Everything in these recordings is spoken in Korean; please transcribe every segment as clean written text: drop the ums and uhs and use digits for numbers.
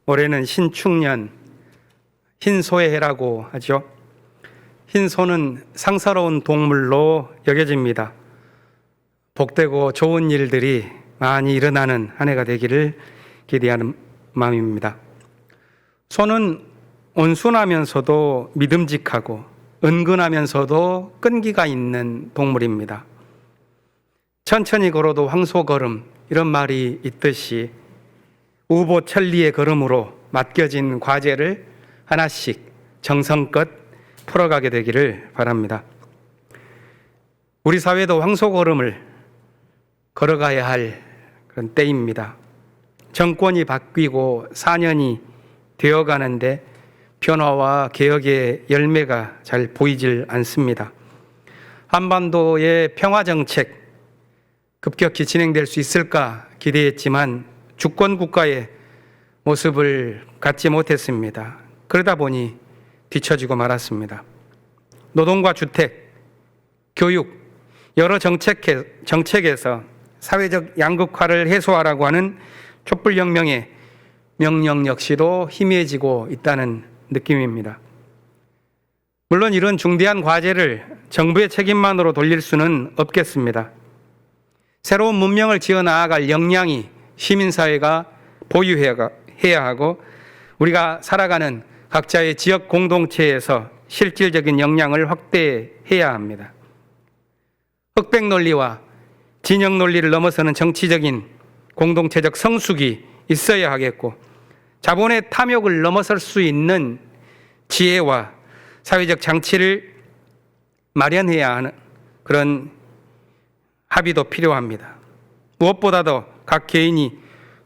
올해는 신축년, 흰소의 해라고 하죠. 흰소는 상서로운 동물로 여겨집니다. 복되고 좋은 일들이 많이 일어나는 한 해가 되기를 기대하는 마음입니다. 소는 온순하면서도 믿음직하고 은근하면서도 끈기가 있는 동물입니다. 천천히 걸어도 황소걸음, 이런 말이 있듯이 우보천리의 걸음으로 맡겨진 과제를 하나씩 정성껏 풀어가게 되기를 바랍니다. 우리 사회도 황소걸음을 걸어가야 할 그런 때입니다. 정권이 바뀌고 4년이 되어가는데 변화와 개혁의 열매가 잘 보이질 않습니다. 한반도의 평화정책 급격히 진행될 수 있을까 기대했지만 주권국가의 모습을 갖지 못했습니다. 그러다 보니 뒤처지고 말았습니다. 노동과 주택, 교육, 여러 정책에서 사회적 양극화를 해소하라고 하는 촛불혁명의 명령 역시도 희미해지고 있다는 느낌입니다. 물론 이런 중대한 과제를 정부의 책임만으로 돌릴 수는 없겠습니다. 새로운 문명을 지어 나아갈 역량이 시민사회가 보유해야 하고 우리가 살아가는 각자의 지역 공동체에서 실질적인 역량을 확대해야 합니다. 흑백 논리와 진영 논리를 넘어서는 정치적인 공동체적 성숙이 있어야 하겠고 자본의 탐욕을 넘어설 수 있는 지혜와 사회적 장치를 마련해야 하는 그런 합의도 필요합니다. 무엇보다도 각 개인이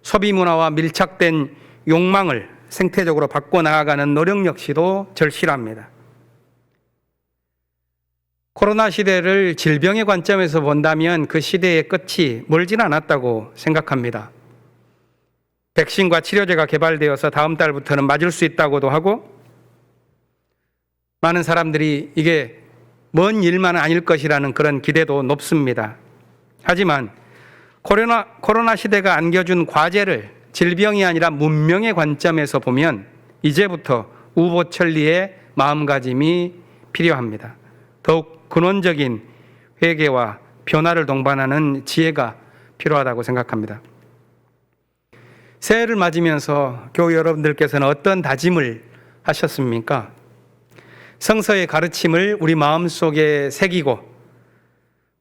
소비 문화와 밀착된 욕망을 생태적으로 바꿔나가는 노력 역시도 절실합니다. 코로나 시대를 질병의 관점에서 본다면 그 시대의 끝이 멀진 않았다고 생각합니다. 백신과 치료제가 개발되어서 다음 달부터는 맞을 수 있다고도 하고 많은 사람들이 이게 먼 일만은 아닐 것이라는 그런 기대도 높습니다. 하지만 코로나 시대가 안겨준 과제를 질병이 아니라 문명의 관점에서 보면 이제부터 우보천리의 마음가짐이 필요합니다. 더욱 근원적인 회개와 변화를 동반하는 지혜가 필요하다고 생각합니다. 새해를 맞으면서 교회 여러분들께서는 어떤 다짐을 하셨습니까? 성서의 가르침을 우리 마음속에 새기고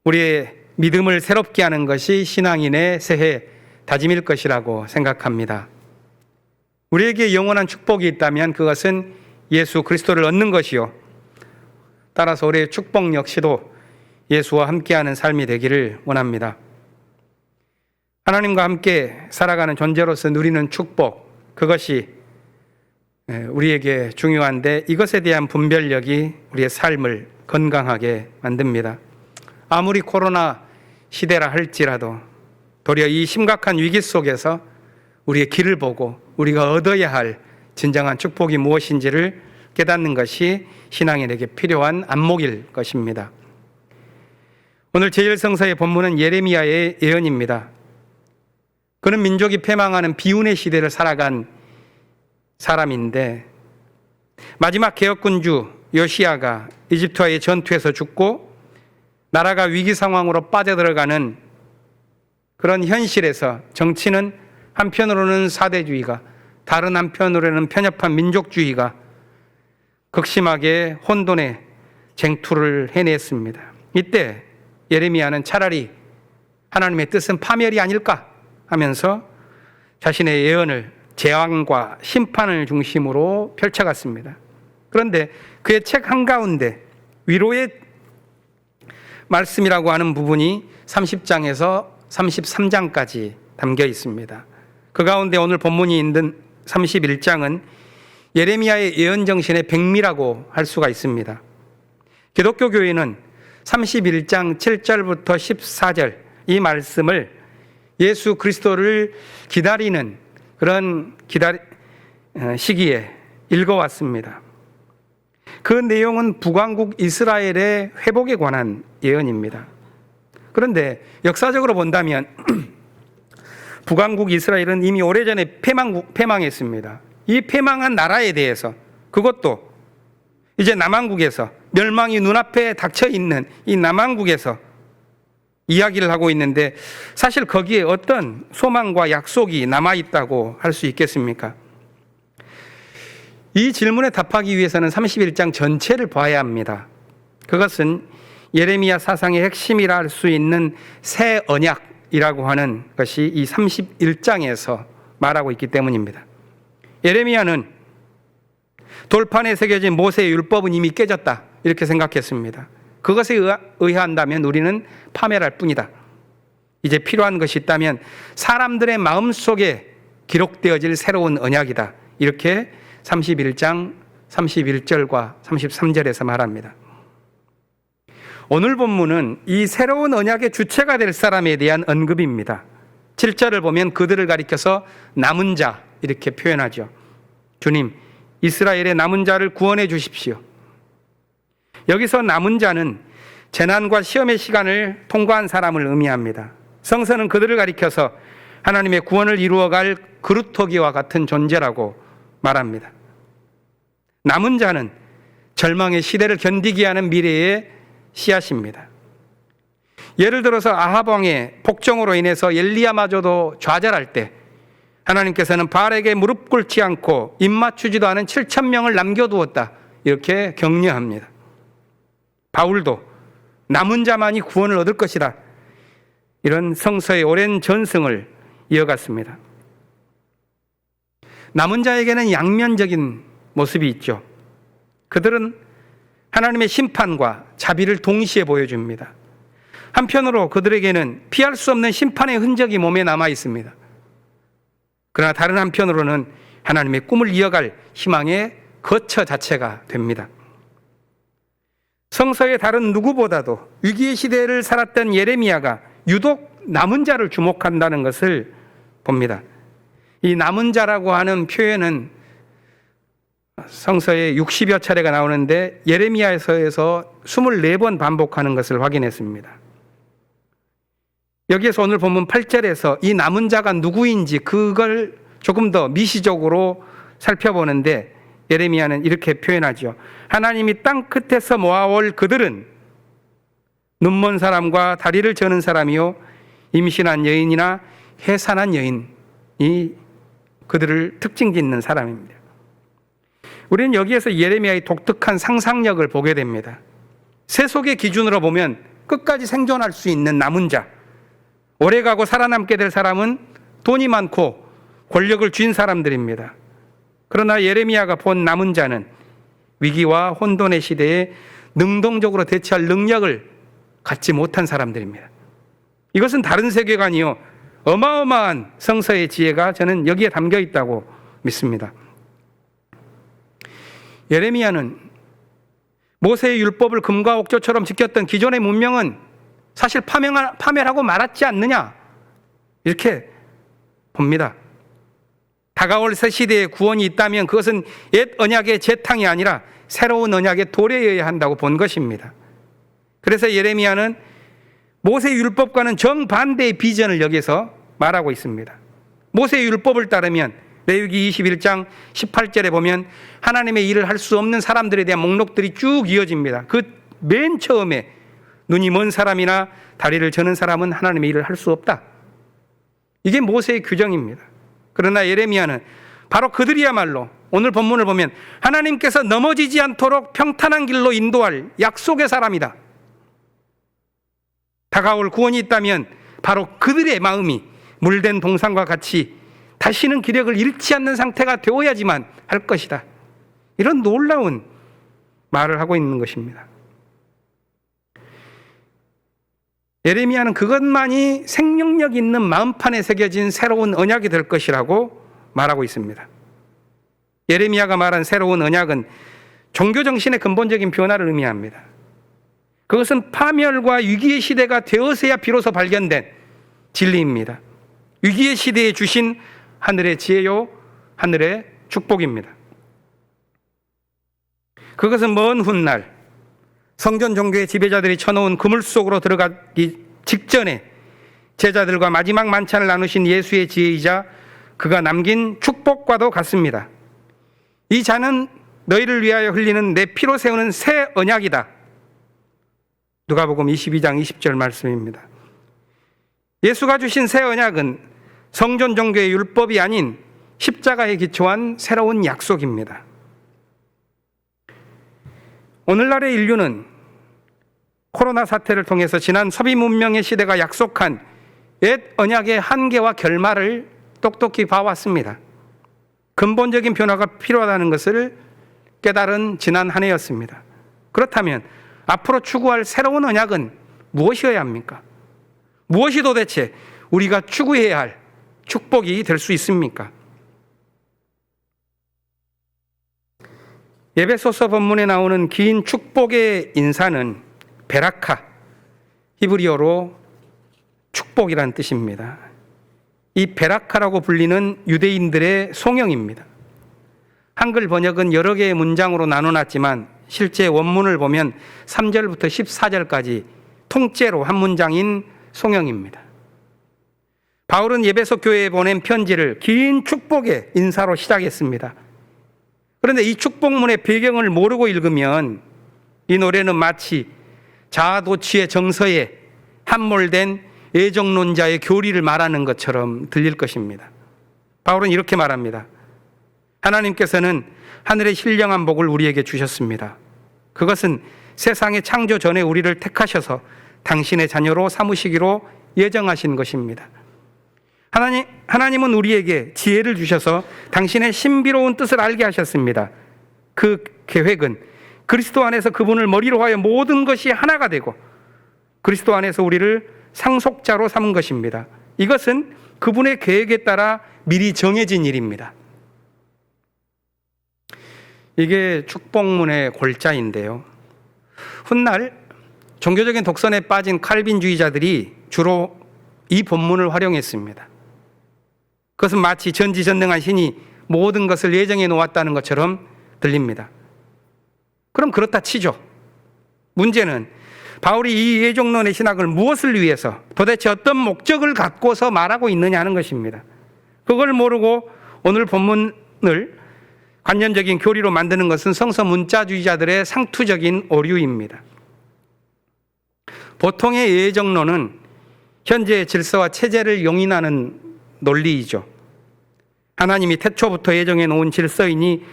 우리의 믿음을 새롭게 하는 것이 신앙인의 새해 다짐일 것이라고 생각합니다. 우리에게 영원한 축복이 있다면 그것은 예수 그리스도를 얻는 것이요. 따라서 우리의 축복 역시도 예수와 함께하는 삶이 되기를 원합니다. 하나님과 함께 살아가는 존재로서 누리는 축복, 그것이 우리에게 중요한데 이것에 대한 분별력이 우리의 삶을 건강하게 만듭니다. 아무리 코로나 시대라 할지라도 도리어 이 심각한 위기 속에서 우리의 길을 보고 우리가 얻어야 할 진정한 축복이 무엇인지를 깨닫는 것이 신앙인에게 필요한 안목일 것입니다. 오늘 제1성서의 본문은 예레미야의 예언입니다. 그는 민족이 패망하는 비운의 시대를 살아간 사람인데 마지막 개혁군주 요시야가 이집트와의 전투에서 죽고 나라가 위기 상황으로 빠져들어가는 그런 현실에서 정치는 한편으로는 사대주의가 다른 한편으로는 편협한 민족주의가 극심하게 혼돈의 쟁투를 해냈습니다. 이때 예레미야는 차라리 하나님의 뜻은 파멸이 아닐까 하면서 자신의 예언을 재앙과 심판을 중심으로 펼쳐갔습니다. 그런데 그의 책 한가운데 위로의 말씀이라고 하는 부분이 30장에서 33장까지 담겨 있습니다. 그 가운데 오늘 본문이 있는 31장은 예레미야의 예언 정신의 백미라고 할 수가 있습니다. 기독교 교회는 31장 7절부터 14절 이 말씀을 예수 그리스도를 기다리는 그런 시기에 읽어왔습니다. 그 내용은 북왕국 이스라엘의 회복에 관한 예언입니다. 그런데 역사적으로 본다면 북왕국 이스라엘은 이미 오래전에 패망했습니다. 이 패망한 나라에 대해서, 그것도 이제 남한국에서 멸망이 눈앞에 닥쳐 있는 이 남한국에서 이야기를 하고 있는데, 사실 거기에 어떤 소망과 약속이 남아 있다고 할 수 있겠습니까? 이 질문에 답하기 위해서는 31장 전체를 봐야 합니다. 그것은 예레미야 사상의 핵심이라 할 수 있는 새 언약이라고 하는 것이 이 31장에서 말하고 있기 때문입니다. 예레미야는 돌판에 새겨진 모세의 율법은 이미 깨졌다, 이렇게 생각했습니다. 그것에 의한다면 우리는 파멸할 뿐이다. 이제 필요한 것이 있다면 사람들의 마음속에 기록되어질 새로운 언약이다, 이렇게 31장 31절과 33절에서 말합니다. 오늘 본문은 이 새로운 언약의 주체가 될 사람에 대한 언급입니다. 7절을 보면 그들을 가리켜서 남은 자, 이렇게 표현하죠. 주님, 이스라엘의 남은 자를 구원해 주십시오. 여기서 남은 자는 재난과 시험의 시간을 통과한 사람을 의미합니다. 성서는 그들을 가리켜서 하나님의 구원을 이루어갈 그루터기와 같은 존재라고 말합니다. 남은 자는 절망의 시대를 견디게 하는 미래의 씨앗입니다. 예를 들어서 아합 왕의 복종으로 인해서 엘리야마저도 좌절할 때 하나님께서는 바알에게 무릎 꿇지 않고 입 맞추지도 않은 7,000명을 남겨두었다, 이렇게 격려합니다. 바울도 남은 자만이 구원을 얻을 것이다, 이런 성서의 오랜 전승을 이어갔습니다. 남은 자에게는 양면적인 모습이 있죠. 그들은 하나님의 심판과 자비를 동시에 보여줍니다. 한편으로 그들에게는 피할 수 없는 심판의 흔적이 몸에 남아 있습니다. 그러나 다른 한편으로는 하나님의 꿈을 이어갈 희망의 거처 자체가 됩니다. 성서의 다른 누구보다도 위기의 시대를 살았던 예레미야가 유독 남은 자를 주목한다는 것을 봅니다. 이 남은 자라고 하는 표현은 성서에 60여 차례가 나오는데 예레미야서에서 24번 반복하는 것을 확인했습니다. 여기에서 오늘 본문 8절에서 이 남은 자가 누구인지 그걸 조금 더 미시적으로 살펴보는데 예레미야는 이렇게 표현하죠. 하나님이 땅 끝에서 모아올 그들은 눈먼 사람과 다리를 저는 사람이요 임신한 여인이나 해산한 여인이 그들을 특징 짓는 사람입니다. 우리는 여기에서 예레미야의 독특한 상상력을 보게 됩니다. 세속의 기준으로 보면 끝까지 생존할 수 있는 남은 자, 오래가고 살아남게 될 사람은 돈이 많고 권력을 쥔 사람들입니다. 그러나 예레미야가 본 남은 자는 위기와 혼돈의 시대에 능동적으로 대처할 능력을 갖지 못한 사람들입니다. 이것은 다른 세계관이요, 어마어마한 성서의 지혜가 저는 여기에 담겨 있다고 믿습니다. 예레미야는 모세의 율법을 금과 옥조처럼 지켰던 기존의 문명은 사실 파멸하고 말았지 않느냐, 이렇게 봅니다. 다가올 새 시대의 구원이 있다면 그것은 옛 언약의 재탕이 아니라 새로운 언약의 도래여야 한다고 본 것입니다. 그래서 예레미야는 모세의 율법과는 정반대의 비전을 여기서 말하고 있습니다. 모세의 율법을 따르면 레위기 21장 18절에 보면 하나님의 일을 할 수 없는 사람들에 대한 목록들이 쭉 이어집니다. 그 맨 처음에 눈이 먼 사람이나 다리를 저는 사람은 하나님의 일을 할 수 없다, 이게 모세의 규정입니다. 그러나 예레미야는 바로 그들이야말로 오늘 본문을 보면 하나님께서 넘어지지 않도록 평탄한 길로 인도할 약속의 사람이다. 다가올 구원이 있다면 바로 그들의 마음이 물된 동산과 같이 다시는 기력을 잃지 않는 상태가 되어야지만 할 것이다, 이런 놀라운 말을 하고 있는 것입니다. 예레미야는 그것만이 생명력 있는 마음판에 새겨진 새로운 언약이 될 것이라고 말하고 있습니다. 예레미야가 말한 새로운 언약은 종교정신의 근본적인 변화를 의미합니다. 그것은 파멸과 위기의 시대가 되어서야 비로소 발견된 진리입니다. 위기의 시대에 주신 하늘의 지혜요, 하늘의 축복입니다. 그것은 먼 훗날 성전 종교의 지배자들이 쳐놓은 그물 속으로 들어가기 직전에 제자들과 마지막 만찬을 나누신 예수의 지혜이자 그가 남긴 축복과도 같습니다. 이 잔은 너희를 위하여 흘리는 내 피로 세우는 새 언약이다. 누가복음 22장 20절 말씀입니다. 예수가 주신 새 언약은 성전 종교의 율법이 아닌 십자가에 기초한 새로운 약속입니다. 오늘날의 인류는 코로나 사태를 통해서 지난 서비 문명의 시대가 약속한 옛 언약의 한계와 결말을 똑똑히 봐왔습니다. 근본적인 변화가 필요하다는 것을 깨달은 지난 한 해였습니다. 그렇다면 앞으로 추구할 새로운 언약은 무엇이어야 합니까? 무엇이 도대체 우리가 추구해야 할 축복이 될 수 있습니까? 에베소서 본문에 나오는 긴 축복의 인사는 베라카, 히브리어로 축복이란 뜻입니다. 이 베라카라고 불리는 유대인들의 송영입니다. 한글 번역은 여러 개의 문장으로 나눠놨지만 실제 원문을 보면 3절부터 14절까지 통째로 한 문장인 송영입니다. 바울은 에베소 교회에 보낸 편지를 긴 축복의 인사로 시작했습니다. 그런데 이 축복문의 배경을 모르고 읽으면 이 노래는 마치 자아도취의 정서에 함몰된 애정론자의 교리를 말하는 것처럼 들릴 것입니다. 바울은 이렇게 말합니다. 하나님께서는 하늘의 신령한 복을 우리에게 주셨습니다. 그것은 세상의 창조 전에 우리를 택하셔서 당신의 자녀로 삼으시기로 예정하신 것입니다. 하나님은 우리에게 지혜를 주셔서 당신의 신비로운 뜻을 알게 하셨습니다. 그 계획은 그리스도 안에서 그분을 머리로 하여 모든 것이 하나가 되고 그리스도 안에서 우리를 상속자로 삼은 것입니다. 이것은 그분의 계획에 따라 미리 정해진 일입니다. 이게 축복문의 골자인데요. 훗날 종교적인 독선에 빠진 칼빈주의자들이 주로 이 본문을 활용했습니다. 그것은 마치 전지전능한 신이 모든 것을 예정해 놓았다는 것처럼 들립니다. 그럼 그렇다 치죠. 문제는 바울이 이 예정론의 신학을 무엇을 위해서 도대체 어떤 목적을 갖고서 말하고 있느냐 하는 것입니다. 그걸 모르고 오늘 본문을 관념적인 교리로 만드는 것은 성서 문자주의자들의 상투적인 오류입니다. 보통의 예정론은 현재의 질서와 체제를 용인하는 논리이죠. 하나님이 태초부터 예정해 놓은 질서이니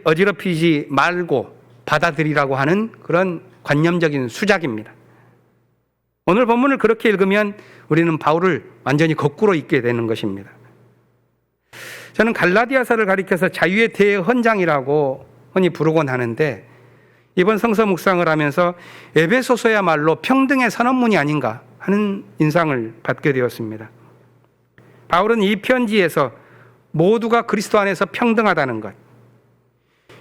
어지럽히지 말고 받아들이라고 하는 그런 관념적인 수작입니다. 오늘 본문을 그렇게 읽으면 우리는 바울을 완전히 거꾸로 읽게 되는 것입니다. 저는 갈라디아서를 가리켜서 자유의 대헌장이라고 흔히 부르곤 하는데 이번 성서 묵상을 하면서 에베소서야말로 평등의 선언문이 아닌가 하는 인상을 받게 되었습니다. 바울은 이 편지에서 모두가 그리스도 안에서 평등하다는 것,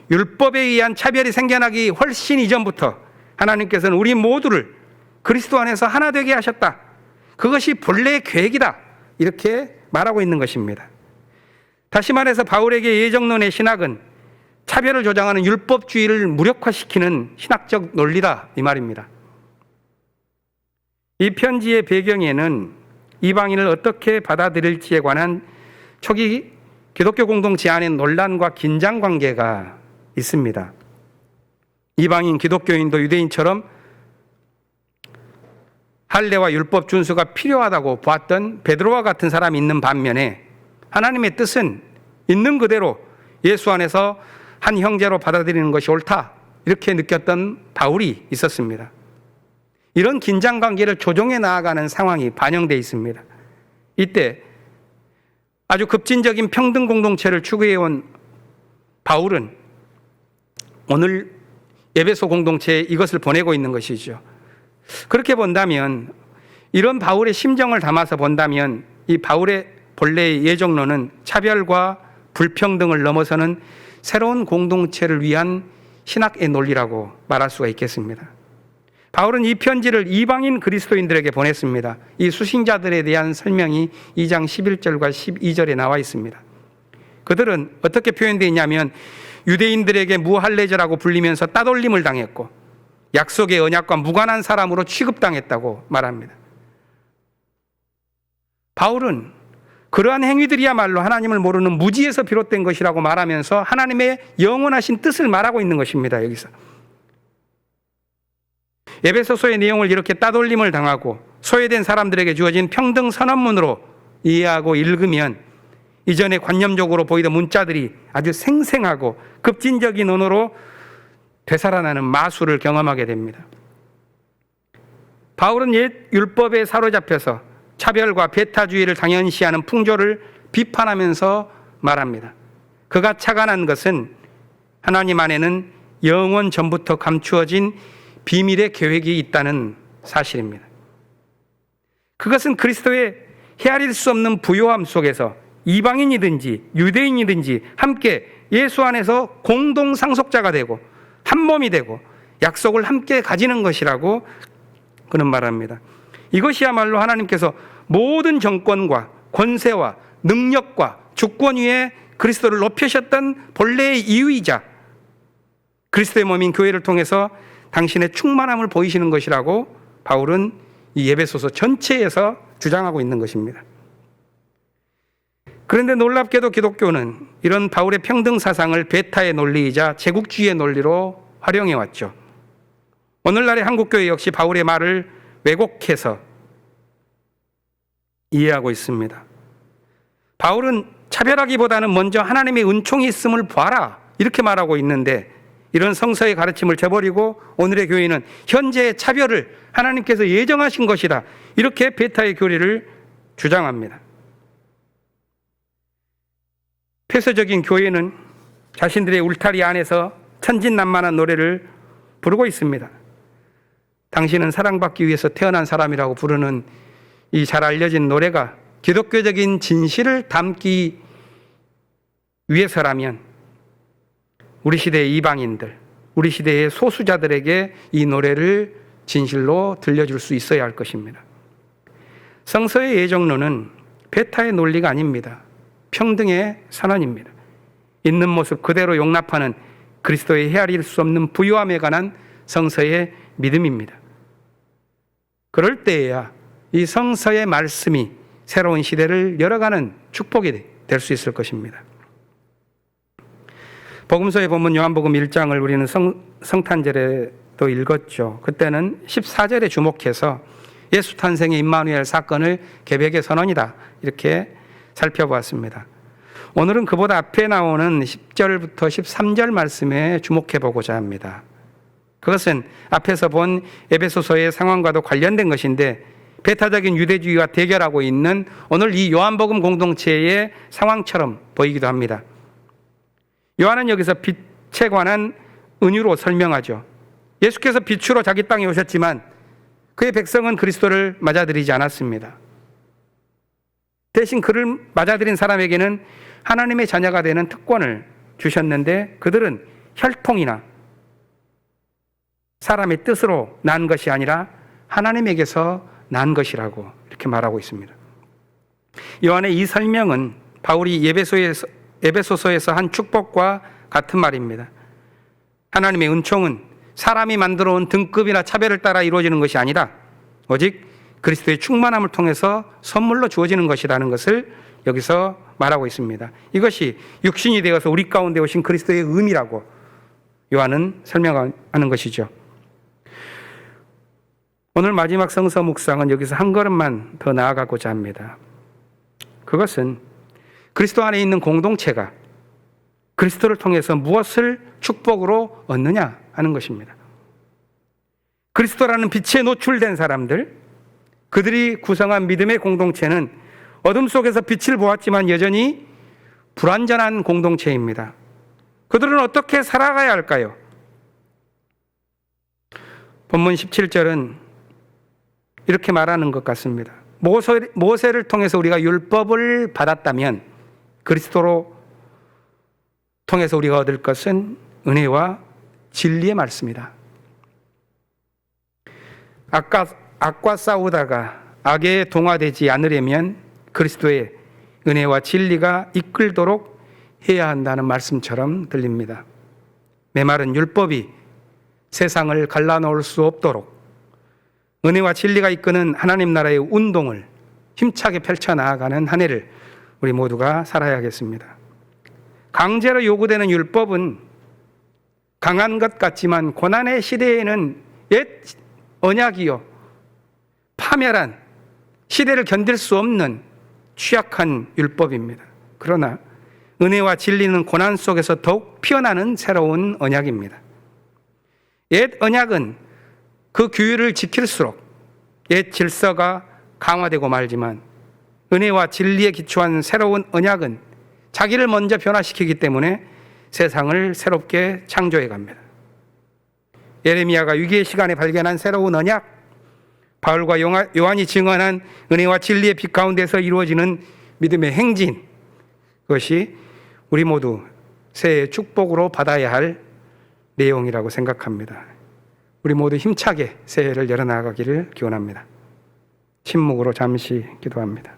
율법에 의한 차별이 생겨나기 훨씬 이전부터 하나님께서는 우리 모두를 그리스도 안에서 하나 되게 하셨다. 그것이 본래의 계획이다. 이렇게 말하고 있는 것입니다. 다시 말해서 바울에게 예정론의 신학은 차별을 조장하는 율법주의를 무력화시키는 신학적 논리다 이 말입니다. 이 편지의 배경에는 이방인을 어떻게 받아들일지에 관한 초기 기독교 공동체 안의 논란과 긴장 관계가 있습니다. 이방인 기독교인도 유대인처럼 할례와 율법 준수가 필요하다고 보았던 베드로와 같은 사람이 있는 반면에 하나님의 뜻은 있는 그대로 예수 안에서 한 형제로 받아들이는 것이 옳다 이렇게 느꼈던 바울이 있었습니다. 이런 긴장 관계를 조정해 나아가는 상황이 반영되어 있습니다. 이때 아주 급진적인 평등 공동체를 추구해온 바울은 오늘 에베소 공동체에 이것을 보내고 있는 것이죠. 그렇게 본다면 이런 바울의 심정을 담아서 본다면 이 바울의 본래의 예정론은 차별과 불평등을 넘어서는 새로운 공동체를 위한 신학의 논리라고 말할 수가 있겠습니다. 바울은 이 편지를 이방인 그리스도인들에게 보냈습니다. 이 수신자들에 대한 설명이 2장 11절과 12절에 나와 있습니다. 그들은 어떻게 표현되어 있냐면 유대인들에게 무할례자라고 불리면서 따돌림을 당했고 약속의 언약과 무관한 사람으로 취급당했다고 말합니다. 바울은 그러한 행위들이야말로 하나님을 모르는 무지에서 비롯된 것이라고 말하면서 하나님의 영원하신 뜻을 말하고 있는 것입니다. 여기서 에베소서의 내용을 이렇게 따돌림을 당하고 소외된 사람들에게 주어진 평등 선언문으로 이해하고 읽으면 이전에 관념적으로 보이던 문자들이 아주 생생하고 급진적인 언어로 되살아나는 마술을 경험하게 됩니다. 바울은 옛 율법에 사로잡혀서 차별과 배타주의를 당연시하는 풍조를 비판하면서 말합니다. 그가 착안한 것은 하나님 안에는 영원 전부터 감추어진 비밀의 계획이 있다는 사실입니다. 그것은 그리스도의 헤아릴 수 없는 부요함 속에서 이방인이든지 유대인이든지 함께 예수 안에서 공동 상속자가 되고 한 몸이 되고 약속을 함께 가지는 것이라고 그는 말합니다. 이것이야말로 하나님께서 모든 정권과 권세와 능력과 주권 위에 그리스도를 높이셨던 본래의 이유이자 그리스도의 몸인 교회를 통해서 당신의 충만함을 보이시는 것이라고 바울은 이 에베소서 전체에서 주장하고 있는 것입니다. 그런데 놀랍게도 기독교는 이런 바울의 평등 사상을 베타의 논리이자 제국주의의 논리로 활용해 왔죠. 오늘날의 한국교회 역시 바울의 말을 왜곡해서 이해하고 있습니다. 바울은 차별하기보다는 먼저 하나님의 은총이 있음을 봐라 이렇게 말하고 있는데 이런 성서의 가르침을 저버리고 오늘의 교회는 현재의 차별을 하나님께서 예정하신 것이다 이렇게 베타의 교리를 주장합니다. 폐쇄적인 교회는 자신들의 울타리 안에서 천진난만한 노래를 부르고 있습니다. 당신은 사랑받기 위해서 태어난 사람이라고 부르는 이 잘 알려진 노래가 기독교적인 진실을 담기 위해서라면 우리 시대의 이방인들, 우리 시대의 소수자들에게 이 노래를 진실로 들려줄 수 있어야 할 것입니다. 성서의 예정론은 베타의 논리가 아닙니다. 평등의 선언입니다. 있는 모습 그대로 용납하는 그리스도의 헤아릴 수 없는 부요함에 관한 성서의 믿음입니다. 그럴 때에야 이 성서의 말씀이 새로운 시대를 열어가는 축복이 될 수 있을 것입니다. 복음서의 본문 요한복음 1장을 우리는 성탄절에도 읽었죠. 그때는 14절에 주목해서 예수 탄생의 임마누엘 사건을 개벽의 선언이다 이렇게 살펴보았습니다. 오늘은 그보다 앞에 나오는 10절부터 13절 말씀에 주목해 보고자 합니다. 그것은 앞에서 본 에베소서의 상황과도 관련된 것인데 배타적인 유대주의와 대결하고 있는 오늘 이 요한복음 공동체의 상황처럼 보이기도 합니다. 요한은 여기서 빛에 관한 은유로 설명하죠. 예수께서 빛으로 자기 땅에 오셨지만 그의 백성은 그리스도를 맞아들이지 않았습니다. 대신 그를 맞아들인 사람에게는 하나님의 자녀가 되는 특권을 주셨는데 그들은 혈통이나 사람의 뜻으로 난 것이 아니라 하나님에게서 난 것이라고 이렇게 말하고 있습니다. 요한의 이 설명은 바울이 에베소서에서 한 축복과 같은 말입니다. 하나님의 은총은 사람이 만들어 온 등급이나 차별을 따라 이루어지는 것이 아니라 오직 그리스도의 충만함을 통해서 선물로 주어지는 것이라는 것을 여기서 말하고 있습니다. 이것이 육신이 되어서 우리 가운데 오신 그리스도의 의미라고 요한은 설명하는 것이죠. 오늘 마지막 성서 묵상은 여기서 한 걸음만 더 나아가고자 합니다. 그것은 그리스도 안에 있는 공동체가 그리스도를 통해서 무엇을 축복으로 얻느냐 하는 것입니다. 그리스도라는 빛에 노출된 사람들, 그들이 구성한 믿음의 공동체는 어둠 속에서 빛을 보았지만 여전히 불완전한 공동체입니다. 그들은 어떻게 살아가야 할까요? 본문 17절은 이렇게 말하는 것 같습니다. 모세를 통해서 우리가 율법을 받았다면 그리스도로 통해서 우리가 얻을 것은 은혜와 진리의 말씀이다. 악과 싸우다가 악에 동화되지 않으려면 그리스도의 은혜와 진리가 이끌도록 해야 한다는 말씀처럼 들립니다. 메마른 율법이 세상을 갈라놓을 수 없도록 은혜와 진리가 이끄는 하나님 나라의 운동을 힘차게 펼쳐나가는 한 해를 우리 모두가 살아야겠습니다. 강제로 요구되는 율법은 강한 것 같지만 고난의 시대에는 옛 언약이요, 파멸한, 시대를 견딜 수 없는 취약한 율법입니다. 그러나 은혜와 진리는 고난 속에서 더욱 피어나는 새로운 언약입니다. 옛 언약은 그 규율을 지킬수록 옛 질서가 강화되고 말지만, 은혜와 진리에 기초한 새로운 언약은 자기를 먼저 변화시키기 때문에 세상을 새롭게 창조해 갑니다. 예레미야가 위기의 시간에 발견한 새로운 언약, 바울과 요한이 증언한 은혜와 진리의 빛 가운데서 이루어지는 믿음의 행진, 그것이 우리 모두 새해의 축복으로 받아야 할 내용이라고 생각합니다. 우리 모두 힘차게 새해를 열어나가기를 기원합니다. 침묵으로 잠시 기도합니다.